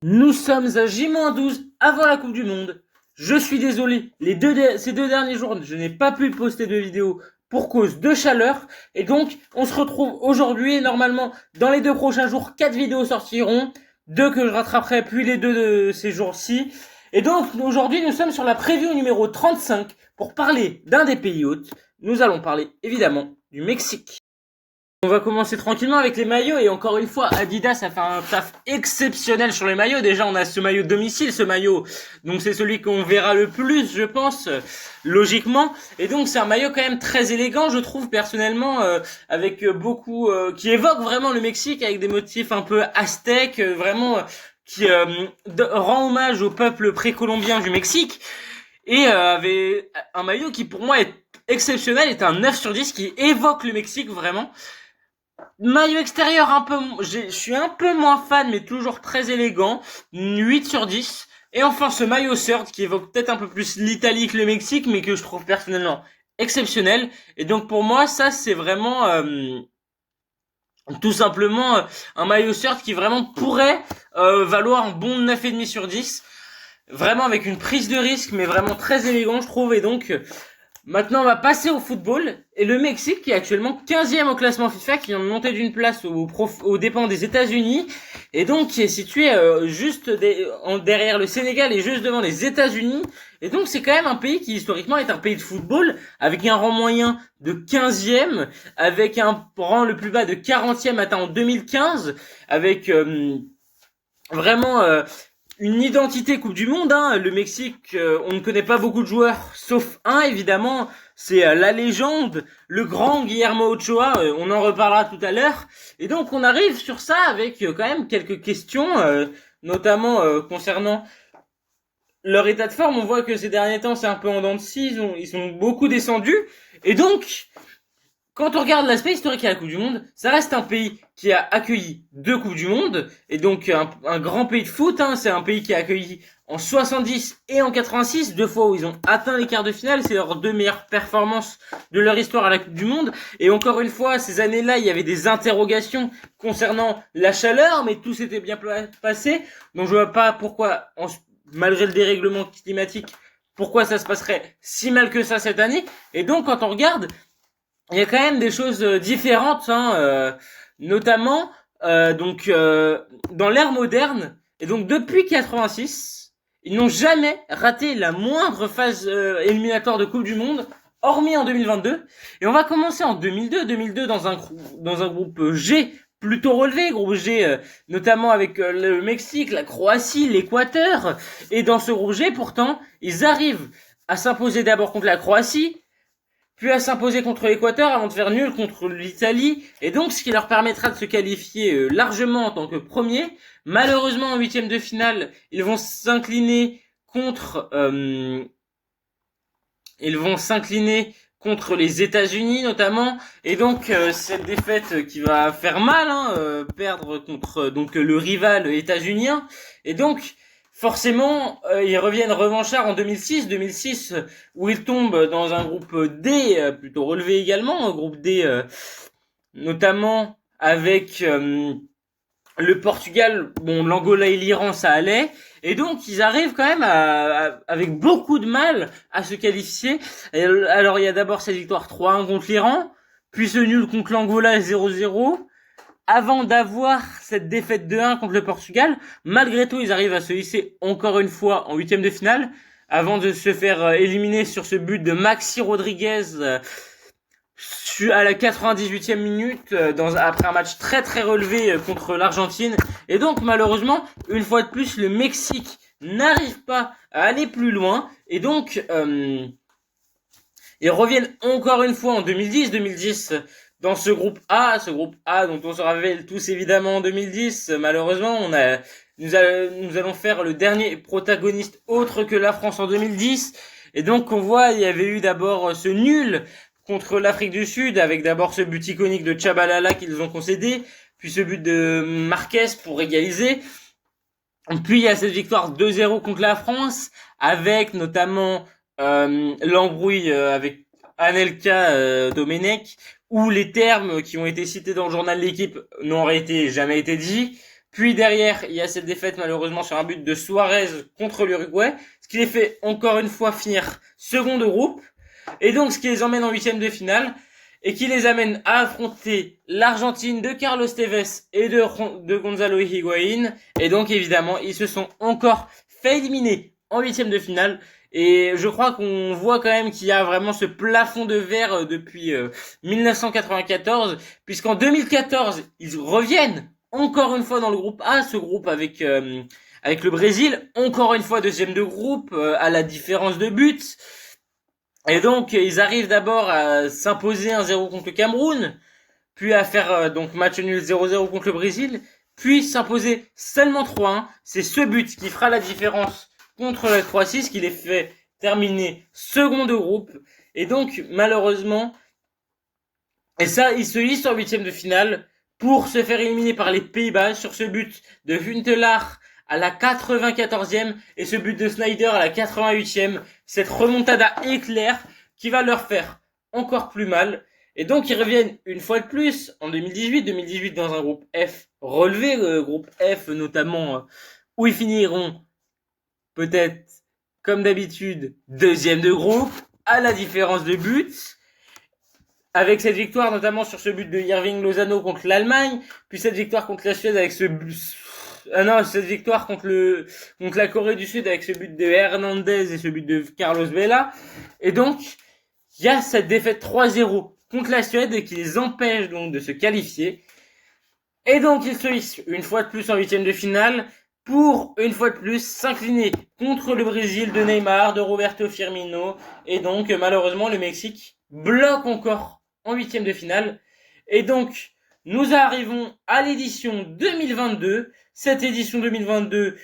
Nous sommes à J-12 avant la Coupe du Monde. Je suis désolé, ces deux derniers jours, je n'ai pas pu poster de vidéo pour cause de chaleur. Et donc, on se retrouve aujourd'hui et normalement, dans les 2 prochains jours, 4 vidéos sortiront. 2 que je rattraperai, puis les 2 de ces jours-ci. Et donc, aujourd'hui, nous sommes sur la preview numéro 35 pour parler d'un des pays hôtes. Nous allons parler, évidemment, du Mexique. On va commencer tranquillement avec les maillots et encore une fois Adidas a fait un taf exceptionnel sur les maillots. Déjà on a ce maillot de domicile, ce maillot, donc c'est celui qu'on verra le plus je pense, logiquement. Et donc c'est un maillot quand même très élégant je trouve personnellement, avec beaucoup, qui évoque vraiment le Mexique avec des motifs un peu aztèques, vraiment qui rend hommage au peuple précolombien du Mexique. Et avait un maillot qui pour moi est exceptionnel, est un 9 sur 10 qui évoque le Mexique vraiment. Maillot extérieur je suis un peu moins fan mais toujours très élégant, 8 sur 10. Et enfin ce maillot shirt qui évoque peut-être un peu plus l'Italie que le Mexique mais que je trouve personnellement exceptionnel. Et donc pour moi ça c'est vraiment tout simplement un maillot shirt qui vraiment pourrait valoir un bon 9,5 sur 10. Vraiment avec une prise de risque mais vraiment très élégant je trouve. Et donc maintenant, on va passer au football. Et le Mexique, qui est actuellement 15e au classement FIFA, qui vient de monter d'une place aux dépens des États-Unis, et donc qui est situé derrière le Sénégal et juste devant les États-Unis. Et donc, c'est quand même un pays qui, historiquement, est un pays de football, avec un rang moyen de 15e, avec un rang le plus bas de 40e atteint en 2015, avec vraiment une identité Coupe du Monde, hein. Le Mexique, on ne connaît pas beaucoup de joueurs, sauf un évidemment, c'est la légende, le grand Guillermo Ochoa, on en reparlera tout à l'heure. Et donc on arrive sur ça avec quand même quelques questions, notamment concernant leur état de forme. On voit que ces derniers temps c'est un peu en dents de scie, ils sont beaucoup descendus. Et donc, quand on regarde l'aspect historique à la Coupe du Monde, ça reste un pays qui a accueilli 2 Coupes du Monde, et donc un grand pays de foot, hein. C'est un pays qui a accueilli en 70 et en 86, 2 fois où ils ont atteint les quarts de finale, c'est leurs 2 meilleures performances de leur histoire à la Coupe du Monde. Et encore une fois, ces années-là, il y avait des interrogations concernant la chaleur, mais tout s'était bien passé, donc je vois pas pourquoi, malgré le dérèglement climatique, pourquoi ça se passerait si mal que ça cette année. Et donc quand on regarde, il y a quand même des choses différentes, hein, notamment dans l'ère moderne. Et donc depuis 86, ils n'ont jamais raté la moindre phase éliminatoire de Coupe du Monde, hormis en 2022. Et on va commencer en 2002, 2002 dans un groupe G plutôt relevé, groupe G notamment avec le Mexique, la Croatie, l'Équateur. Et dans ce groupe G, pourtant, ils arrivent à s'imposer d'abord contre la Croatie, puis à s'imposer contre l'Équateur avant de faire nul contre l'Italie, et donc ce qui leur permettra de se qualifier largement en tant que premier. Malheureusement en huitième de finale, ils vont s'incliner contre les États-Unis notamment, et donc cette défaite qui va faire mal, hein, perdre contre le rival états-unien. Et donc forcément ils reviennent revanchards en 2006 où ils tombent dans un groupe D plutôt relevé également, un groupe D notamment avec le Portugal, bon, l'Angola et l'Iran, ça allait. Et donc, ils arrivent quand même avec beaucoup de mal à se qualifier. Et alors, il y a d'abord cette victoire 3-1 contre l'Iran, puis ce nul contre l'Angola 0-0, avant d'avoir cette défaite 2-1 contre le Portugal. Malgré tout, ils arrivent à se hisser encore une fois en huitième de finale, avant de se faire éliminer sur ce but de Maxi Rodriguez à la 98e minute, après un match très très relevé contre l'Argentine. Et donc malheureusement, une fois de plus, le Mexique n'arrive pas à aller plus loin. Et donc ils reviennent encore une fois en 2010 dans ce groupe A dont on se rappelle tous évidemment en 2010. Malheureusement, nous allons faire le dernier protagoniste autre que la France en 2010. Et donc on voit, il y avait eu d'abord ce nul contre l'Afrique du Sud, avec d'abord ce but iconique de Tchabalala qu'ils ont concédé, puis ce but de Marquez pour égaliser. Puis il y a cette victoire 2-0 contre la France, avec notamment l'embrouille avec Anelka Domenech, où les termes qui ont été cités dans le journal de l'équipe n'ont jamais été dits. Puis derrière, il y a cette défaite malheureusement sur un but de Suarez contre l'Uruguay, ce qui les fait encore une fois finir second de groupe, et donc ce qui les emmène en huitième de finale, et qui les amène à affronter l'Argentine de Carlos Tevez et de Gonzalo Higuaín, et donc évidemment, ils se sont encore fait éliminer en huitième de finale, et je crois qu'on voit quand même qu'il y a vraiment ce plafond de verre depuis 1994, puisqu'en 2014, ils reviennent encore une fois dans le groupe A, ce groupe avec le Brésil, encore une fois deuxième de groupe, à la différence de buts. Et donc, ils arrivent d'abord à s'imposer 1-0 contre le Cameroun, puis à faire donc match nul 0-0 contre le Brésil, puis s'imposer seulement 3-1. C'est ce but qui fera la différence contre la Croatie, qui les fait terminer second de groupe. Et donc, malheureusement, et ça, ils se hissent en huitième de finale pour se faire éliminer par les Pays-Bas sur ce but de Huntelaar à la 94e et ce but de Sneijder à la 88e. Cette remontada éclair qui va leur faire encore plus mal. Et donc, ils reviennent une fois de plus en 2018 dans un groupe F relevé, groupe F notamment, où ils finiront peut-être, comme d'habitude, deuxième de groupe, à la différence de buts, avec cette victoire notamment sur ce but de Irving Lozano contre l'Allemagne, puis cette victoire contre la Suède avec cette victoire contre la Corée du Sud avec ce but de Hernandez et ce but de Carlos Vela. Et donc, il y a cette défaite 3-0 contre la Suède qui les empêche donc de se qualifier. Et donc, ils se hissent une fois de plus en huitième de finale pour, une fois de plus, s'incliner contre le Brésil de Neymar, de Roberto Firmino. Et donc, malheureusement, le Mexique bloque encore en huitième de finale. Et donc, nous arrivons à l'édition 2022. Cette édition 2022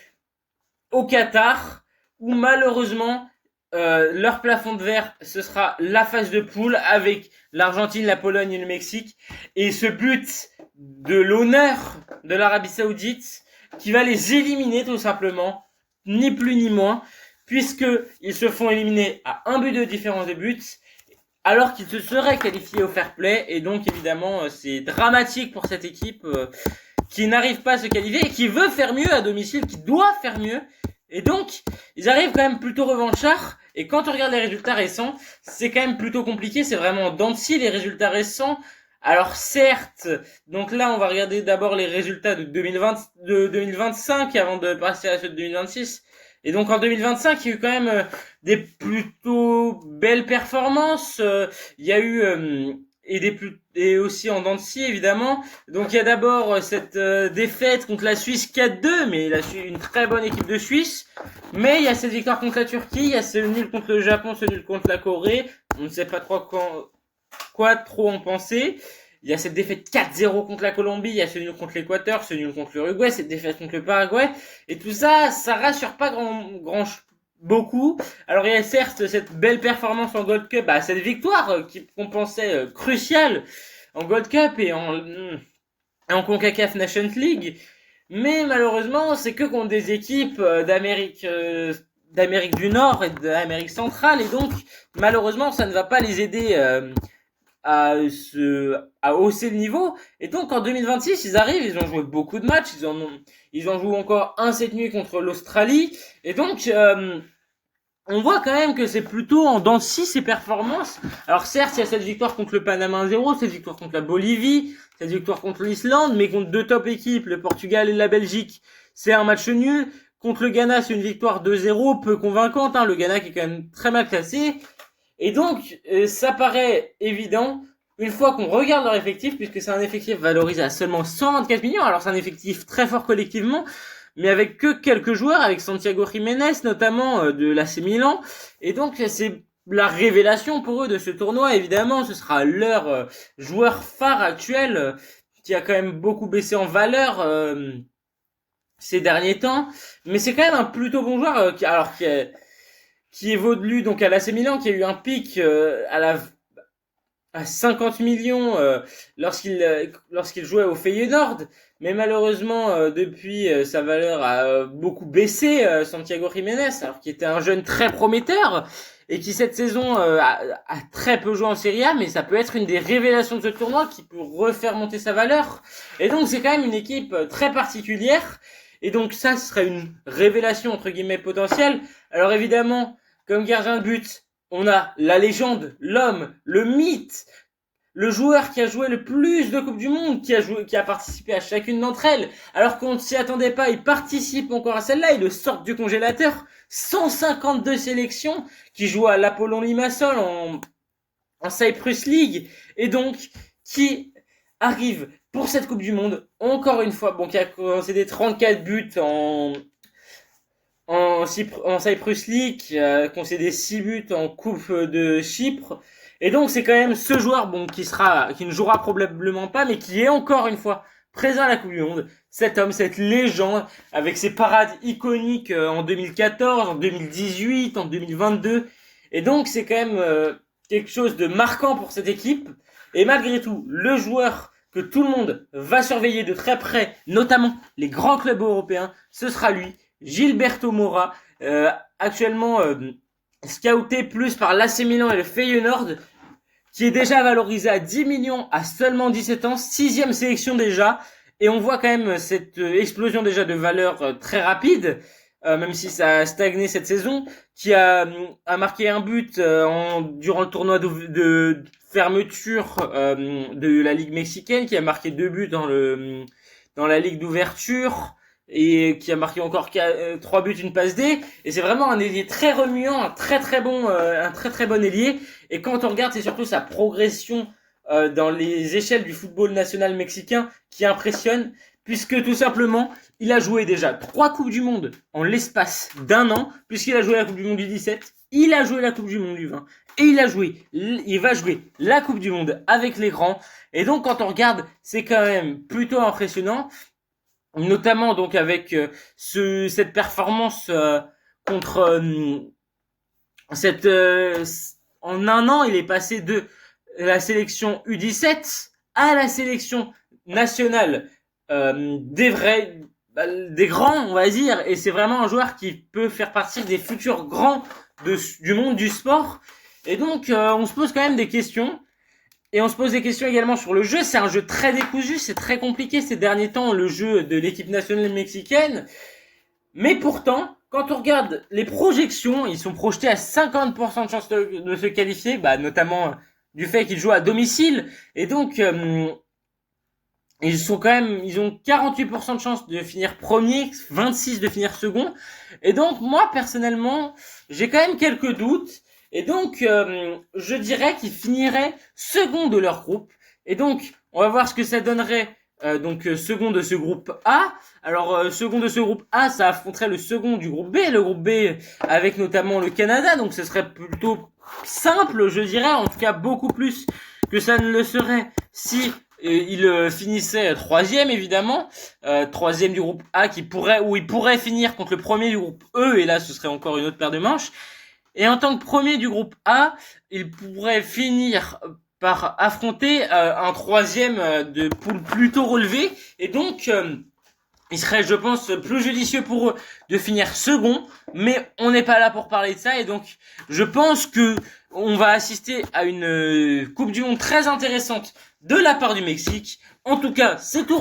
au Qatar, où malheureusement, leur plafond de verre, ce sera la phase de poule avec l'Argentine, la Pologne et le Mexique. Et ce but de l'honneur de l'Arabie Saoudite qui va les éliminer tout simplement, ni plus ni moins, puisqu'ils se font éliminer à un but de différence de buts, alors qu'ils se seraient qualifiés au fair play. Et donc évidemment, c'est dramatique pour cette équipe qui n'arrive pas à se qualifier et qui veut faire mieux à domicile, qui doit faire mieux. Et donc, ils arrivent quand même plutôt revanchards. Et quand on regarde les résultats récents, c'est quand même plutôt compliqué. C'est vraiment dents de scie, les résultats récents. Alors certes, donc là on va regarder d'abord les résultats de 2025 avant de passer à ceux de 2026. Et donc en 2025, il y a eu quand même des plutôt belles performances. Il y a eu et aussi en dents de scie évidemment. Donc il y a d'abord cette défaite contre la Suisse 4-2, mais une très bonne équipe de Suisse. Mais il y a cette victoire contre la Turquie, il y a ce nul contre le Japon, ce nul contre la Corée. On ne sait pas quoi trop en penser. Il y a cette défaite 4-0 contre la Colombie, il y a ce nul contre l'Équateur, ce nul contre l'Uruguay, cette défaite contre le Paraguay. Et tout ça, ça rassure pas beaucoup. Alors il y a certes cette belle performance en Gold Cup, cette victoire qu'on pensait cruciale en Gold Cup et en CONCACAF Nations League. Mais malheureusement, c'est que contre des équipes d'Amérique du Nord et d'Amérique centrale. Et donc, malheureusement, ça ne va pas les aider à hausser le niveau. Et donc en 2026, ils arrivent, ils ont joué beaucoup de matchs, ils ont joué encore cette nuit contre l'Australie. Et donc on voit quand même que c'est plutôt en dents de scie ces performances. Alors certes, il y a cette victoire contre le Panama 1-0, cette victoire contre la Bolivie, cette victoire contre l'Islande, mais contre deux top équipes, le Portugal et la Belgique, c'est un match nul. Contre le Ghana, c'est une victoire 2-0, peu convaincante, le Ghana qui est quand même très mal classé. Et donc, ça paraît évident, une fois qu'on regarde leur effectif, puisque c'est un effectif valorisé à seulement 124 millions, alors c'est un effectif très fort collectivement, mais avec que quelques joueurs, avec Santiago Jiménez notamment de l'AC Milan, et donc c'est la révélation pour eux de ce tournoi, évidemment, ce sera leur joueur phare actuel, qui a quand même beaucoup baissé en valeur ces derniers temps, mais c'est quand même un plutôt bon joueur, qui évolue donc à l'AC Milan, qui a eu un pic à 50 millions lorsqu'il jouait au Feyenoord, mais malheureusement depuis sa valeur a beaucoup baissé, Santiago Jiménez, alors qu'il était un jeune très prometteur. et qui cette saison a très peu joué en Serie A, mais ça peut être une des révélations de ce tournoi qui peut refaire monter sa valeur. Et donc c'est quand même une équipe très particulière. Et donc ça, ce serait une révélation entre guillemets potentielle. Alors évidemment, comme gardien de but, on a la légende, l'homme, le mythe, le joueur qui a joué le plus de Coupes du Monde, qui a participé à chacune d'entre elles, alors qu'on ne s'y attendait pas, il participe encore à celle-là, il le sort du congélateur. 152 sélections, qui joue à l'Apollon Limassol en Cyprus League, et donc qui arrive pour cette Coupe du Monde, encore une fois, bon, qui a concédé 34 buts en Cyprus League, qui a concédé 6 buts en Coupe de Chypre. Et donc c'est quand même ce joueur qui ne jouera probablement pas, mais qui est encore une fois présent à la Coupe du Monde. Cet homme, cette légende, avec ses parades iconiques en 2014, en 2018, en 2022. Et donc c'est quand même quelque chose de marquant pour cette équipe. Et malgré tout, le joueur que tout le monde va surveiller de très près, notamment les grands clubs européens, ce sera lui, Gilberto Moura, actuellement scouté plus par l'AC Milan et le Feyenoord, qui est déjà valorisé à 10 millions à seulement 17 ans, 6e sélection déjà, et on voit quand même cette explosion déjà de valeur très rapide, même si ça a stagné cette saison, qui a marqué un but durant le tournoi de fermeture de la Ligue mexicaine, qui a marqué 2 buts dans la Ligue d'ouverture, et qui a marqué encore 3 buts, une passe D, et c'est vraiment un ailier très remuant, un très très bon ailier. Et quand on regarde, c'est surtout sa progression dans les échelles du football national mexicain qui impressionne, puisque tout simplement, il a joué déjà 3 Coupes du Monde en l'espace d'un an, puisqu'il a joué la Coupe du Monde du 17, il a joué la Coupe du Monde du 20, et il va jouer la Coupe du Monde avec les grands. Et donc quand on regarde, c'est quand même plutôt impressionnant, notamment donc avec cette performance contre en un an, il est passé de la sélection U17 à la sélection nationale des grands, on va dire, et c'est vraiment un joueur qui peut faire partie des futurs grands du monde du sport. Et donc on se pose quand même des questions. Et on se pose des questions également sur le jeu. C'est un jeu très décousu, c'est très compliqué ces derniers temps, le jeu de l'équipe nationale mexicaine. Mais pourtant, quand on regarde les projections, ils sont projetés à 50% de chances de se qualifier, notamment du fait qu'ils jouent à domicile. Et donc, ils ont 48% de chances de finir premier, 26 de finir second. Et donc, moi, personnellement, j'ai quand même quelques doutes. Et donc, je dirais qu'ils finiraient second de leur groupe. Et donc, on va voir ce que ça donnerait. Second de ce groupe A. Alors, second de ce groupe A, ça affronterait le second du groupe B. Le groupe B avec notamment le Canada. Donc, ce serait plutôt simple, je dirais. En tout cas, beaucoup plus que ça ne le serait si il finissait troisième, évidemment. Troisième du groupe A il pourrait finir contre le premier du groupe E. Et là, ce serait encore une autre paire de manches. Et en tant que premier du groupe A, il pourrait finir par affronter un troisième de poule plutôt relevé. Et donc, il serait, je pense, plus judicieux pour eux de finir second. Mais on n'est pas là pour parler de ça. Et donc, je pense que on va assister à une Coupe du Monde très intéressante de la part du Mexique. En tout cas, c'est tout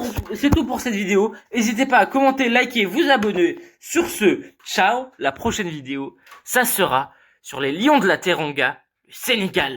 pour cette vidéo. N'hésitez pas à commenter, liker, vous abonner. Sur ce, ciao. La prochaine vidéo, ça sera sur les Lions de la Teranga, du Sénégal.